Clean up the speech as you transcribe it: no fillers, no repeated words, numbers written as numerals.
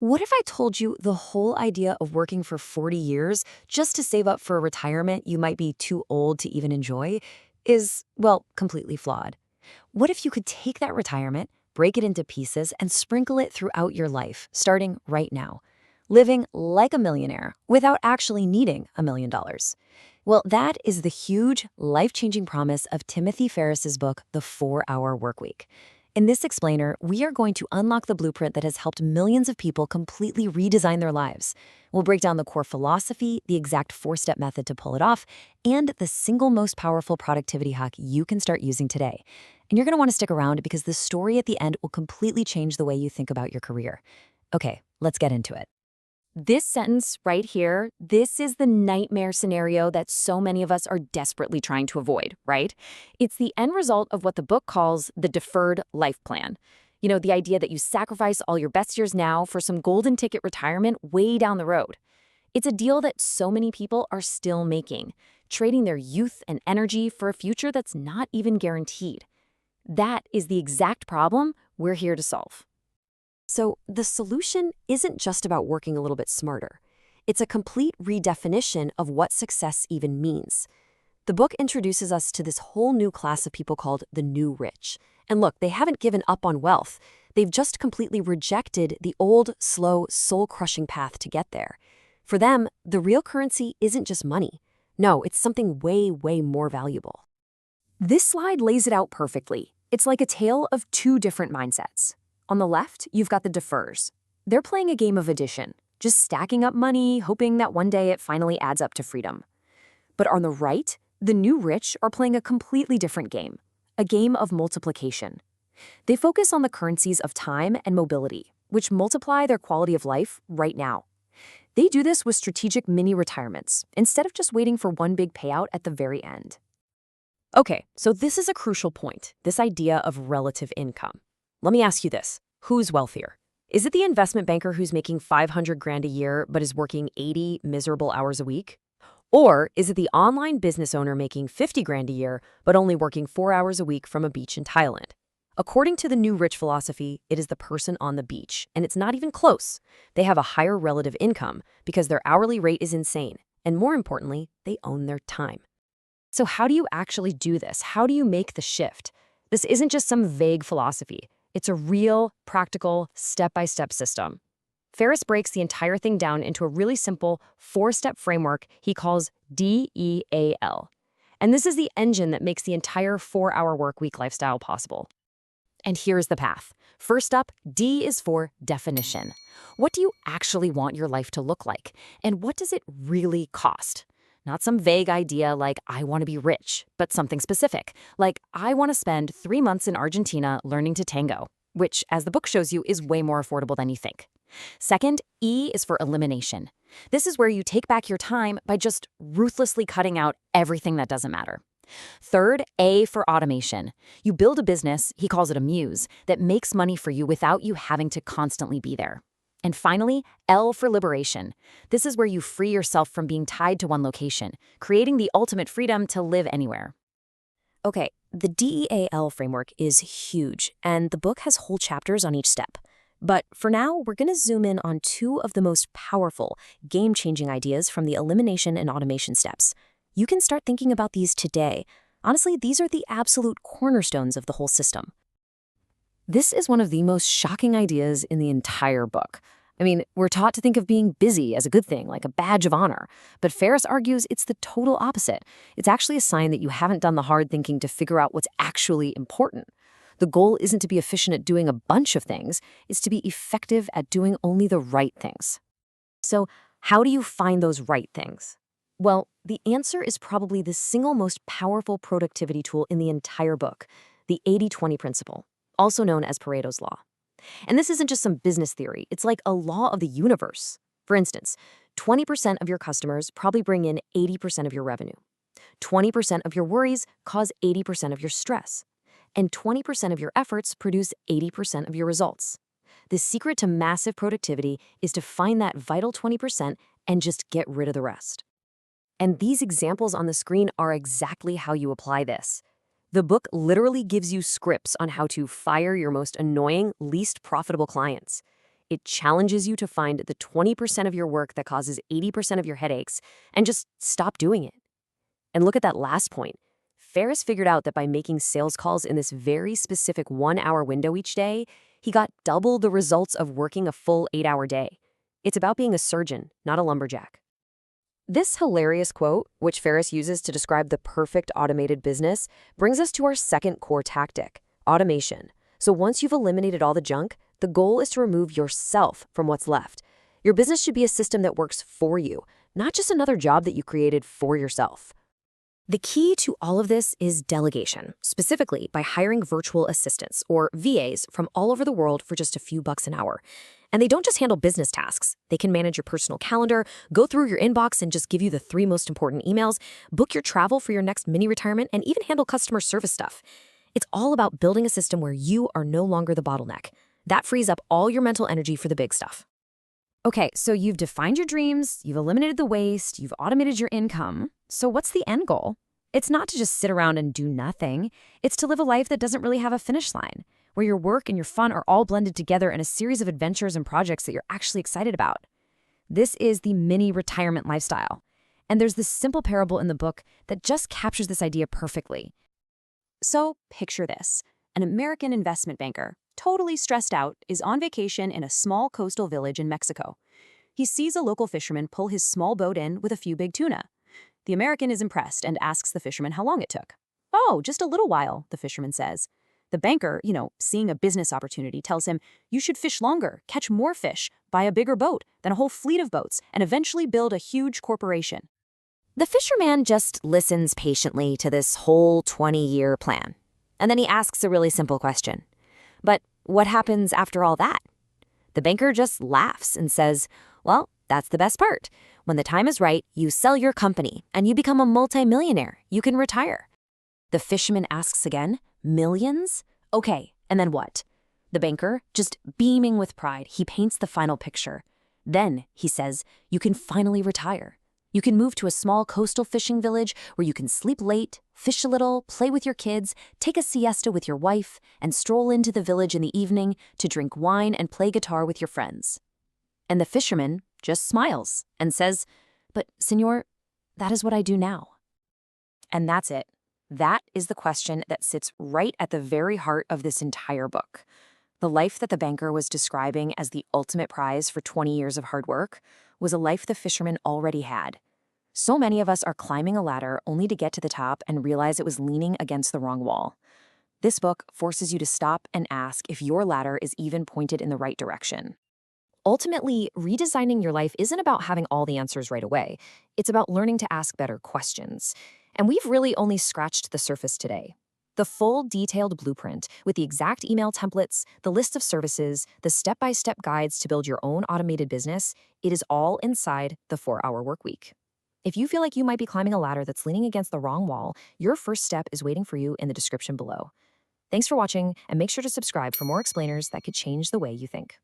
What if I told you the whole idea of working for 40 years just to save up for a retirement you might be too old to even enjoy is, well, completely flawed? What if you could take that retirement, break it into pieces, and sprinkle it throughout your life, starting right now, living like a millionaire without actually needing $1 million? Well, that is the huge, life-changing promise of Timothy Ferriss's book, The 4-Hour Workweek. In this explainer, we are going to unlock the blueprint that has helped millions of people completely redesign their lives. We'll break down the core philosophy, the exact 4-step method to pull it off, and the single most powerful productivity hack you can start using today. And you're going to want to stick around because the story at the end will completely change the way you think about your career. Okay, let's get into it. This sentence right here, this is the nightmare scenario that so many of us are desperately trying to avoid, right? It's the end result of what the book calls the deferred life plan. You know, the idea that you sacrifice all your best years now for some golden ticket retirement way down the road. It's a deal that so many people are still making, trading their youth and energy for a future that's not even guaranteed. That is the exact problem we're here to solve. So the solution isn't just about working a little bit smarter. It's a complete redefinition of what success even means. The book introduces us to this whole new class of people called the new rich. And look, they haven't given up on wealth. They've just completely rejected the old, slow, soul-crushing path to get there. For them, the real currency isn't just money. No, it's something way, way more valuable. This slide lays it out perfectly. It's like a tale of two different mindsets. On the left, you've got the deferrers. They're playing a game of addition, just stacking up money, hoping that one day it finally adds up to freedom. But on the right, the new rich are playing a completely different game, a game of multiplication. They focus on the currencies of time and mobility, which multiply their quality of life right now. They do this with strategic mini-retirements, instead of just waiting for one big payout at the very end. Okay, so this is a crucial point, this idea of relative income. Let me ask you this. Who's wealthier? Is it the investment banker who's making 500 grand a year but is working 80 miserable hours a week? Or is it the online business owner making 50 grand a year but only working 4 hours a week from a beach in Thailand? According to the new rich philosophy, it is the person on the beach, and it's not even close. They have a higher relative income because their hourly rate is insane, and more importantly, they own their time. So how do you actually do this? How do you make the shift? This isn't just some vague philosophy. It's a real, practical, step-by-step system. Ferriss breaks the entire thing down into a really simple 4-step framework he calls DEAL. And this is the engine that makes the entire 4-hour workweek lifestyle possible. And here's the path. First up, D is for definition. What do you actually want your life to look like? And what does it really cost? Not some vague idea like, I want to be rich, but something specific, like, I want to spend 3 months in Argentina learning to tango, which, as the book shows you, is way more affordable than you think. Second, E is for elimination. This is where you take back your time by just ruthlessly cutting out everything that doesn't matter. Third, A for automation. You build a business, he calls it a muse, that makes money for you without you having to constantly be there. And finally, L for liberation. This is where you free yourself from being tied to one location, creating the ultimate freedom to live anywhere. Okay, the DEAL framework is huge, and the book has whole chapters on each step. But for now, we're going to zoom in on two of the most powerful, game-changing ideas from the elimination and automation steps. You can start thinking about these today. Honestly, these are the absolute cornerstones of the whole system. This is one of the most shocking ideas in the entire book. I mean, we're taught to think of being busy as a good thing, like a badge of honor. But Ferriss argues it's the total opposite. It's actually a sign that you haven't done the hard thinking to figure out what's actually important. The goal isn't to be efficient at doing a bunch of things. It's to be effective at doing only the right things. So how do you find those right things? Well, the answer is probably the single most powerful productivity tool in the entire book, the 80-20 principle, also known as Pareto's law. And this isn't just some business theory. It's like a law of the universe. For instance, 20% of your customers probably bring in 80% of your revenue. 20% of your worries cause 80% of your stress. And 20% of your efforts produce 80% of your results. The secret to massive productivity is to find that vital 20% and just get rid of the rest. And these examples on the screen are exactly how you apply this. The book literally gives you scripts on how to fire your most annoying, least profitable clients. It challenges you to find the 20% of your work that causes 80% of your headaches and just stop doing it. And look at that last point. Ferriss figured out that by making sales calls in this very specific 1-hour window each day, he got double the results of working a full 8-hour day. It's about being a surgeon, not a lumberjack. This hilarious quote, which Ferriss uses to describe the perfect automated business, brings us to our second core tactic, automation. So once you've eliminated all the junk, the goal is to remove yourself from what's left. Your business should be a system that works for you, not just another job that you created for yourself. The key to all of this is delegation, specifically by hiring virtual assistants, or VAs, from all over the world for just a few bucks an hour. And they don't just handle business tasks. They can manage your personal calendar, go through your inbox and just give you the 3 most important emails, book your travel for your next mini retirement, and even handle customer service stuff. It's all about building a system where you are no longer the bottleneck. That frees up all your mental energy for the big stuff. Okay, so you've defined your dreams, you've eliminated the waste, you've automated your income. So what's the end goal? It's not to just sit around and do nothing. It's to live a life that doesn't really have a finish line, where your work and your fun are all blended together in a series of adventures and projects that you're actually excited about. This is the mini retirement lifestyle. And there's this simple parable in the book that just captures this idea perfectly. So picture this. An American investment banker, totally stressed out, is on vacation in a small coastal village in Mexico. He sees a local fisherman pull his small boat in with a few big tuna. The American is impressed and asks the fisherman how long it took. "Oh, just a little while," the fisherman says. The banker, seeing a business opportunity, tells him, "You should fish longer, catch more fish, buy a bigger boat, then a whole fleet of boats, and eventually build a huge corporation." The fisherman just listens patiently to this whole 20-year plan. And then he asks a really simple question. "But what happens after all that?" The banker just laughs and says, "Well, that's the best part. When the time is right, you sell your company and you become a multimillionaire. You can retire." The fisherman asks again, "Millions? Okay, and then what?" The banker, just beaming with pride, he paints the final picture. Then, he says, "You can finally retire. You can move to a small coastal fishing village where you can sleep late, fish a little, play with your kids, take a siesta with your wife, and stroll into the village in the evening to drink wine and play guitar with your friends." And the fisherman just smiles and says, "But, Senor, that is what I do now." And that's it. That is the question that sits right at the very heart of this entire book. The life that the banker was describing as the ultimate prize for 20 years of hard work was a life the fisherman already had. So many of us are climbing a ladder only to get to the top and realize it was leaning against the wrong wall. This book forces you to stop and ask if your ladder is even pointed in the right direction. Ultimately, redesigning your life isn't about having all the answers right away. It's about learning to ask better questions. And we've really only scratched the surface today. The full detailed blueprint with the exact email templates, the list of services, the step-by-step guides to build your own automated business, it is all inside the 4-Hour Workweek. If you feel like you might be climbing a ladder that's leaning against the wrong wall, your first step is waiting for you in the description below. Thanks for watching, and make sure to subscribe for more explainers that could change the way you think.